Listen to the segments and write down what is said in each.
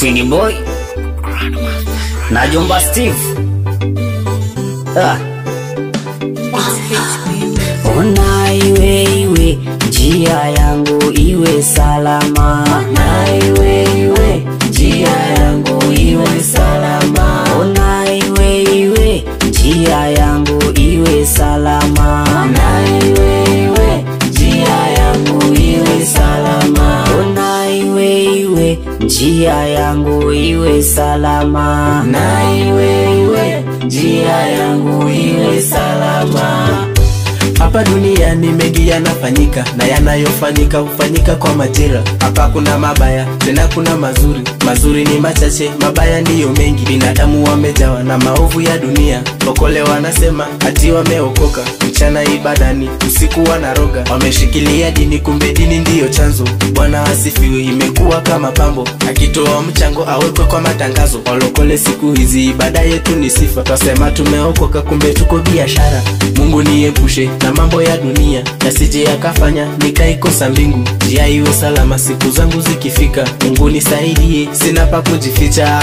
Twini Boy na Jomba Steve. Ona iwe njia yangu iwe salama. Ona iwe njia yangu iwe salama. Ona iwe njia yangu iwe salama. Ona iwe njia yangu iwe salama. Ona iwe njia yangu iwe salama. Na iwe njia yangu iwe salama. Hapa duniani mengi yanafanyika, na yanayofanyika hufanyika kwa majira. Hapa kuna mabaya, tena kuna mazuri. Mazuri ni machache, mabaya ndiyo mengi. Binadamu wamejawa na maovu ya dunia. Lokole wanasema ati wameokoka, mchana ibadani, usiku wanaroga. Wameshikilia dini, kumbe dini ndiyo chanzo. Bwana asifiwe, imekuwa kama pambo. Akitoa mchango awekwe kwa matangazo. Walokole siku hizi ibada yetu ni sifa. Twasema tumeokoka, kumbe tuko biashara. Mungu niepushe na mambo ya dunia, yasije yakafanya nikaikosa mbingu. Njia iwe salama siku zangu zikifika. Mungu nisaidie, sina pa kujificha.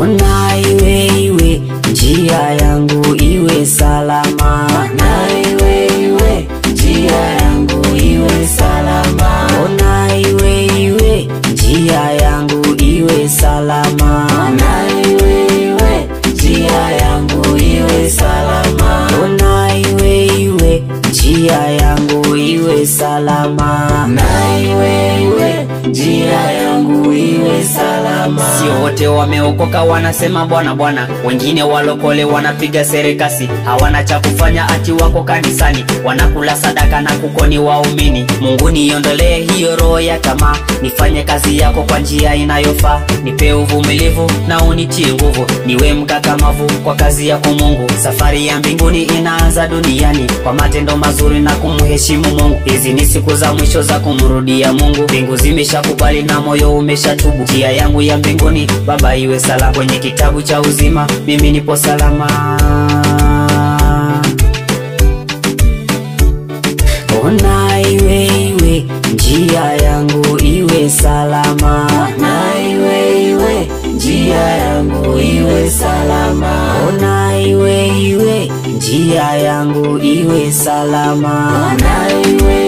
Ona iwe njia yangu iwe salama. Na iwe njia yangu iwe salama. Ona iwe njia yangu iwe salama. Na iwe njia yangu iwe salama. Ona iwe njia yangu iwe salama. Na iwe njia yangu iwe salama. Sio wote wameokoka wanasema Bwana Bwana. Wengine walokole wanapiga serekasi, hawana cha kufanya ati wako kanisani. Wanakula sadaka na kukoni waumini. Mungu niondolee hiyo roho ya tamaa. Nifanye kazi yako kwa njia inayofaa. Nipe uvumilivu na unitie nguvu. Niwe mkakamavu kwa kazi yako Mungu. Safari ya mbinguni inaanza duniani kwa matendo mazuri na kumheshimu Mungu. Hizi ni siku za mwisho za kumrudia Mungu. Mbingu zimeshakubali na moyo umeshatubu. Njia yangu ya mbinguni Baba iwe salama. Kwenye kitabu cha uzima mimi nipo salama. Ona iwe njia yangu iwe salama. Na iwe njia yangu iwe salama. Ona iwe njia yangu iwe salama. Na iwe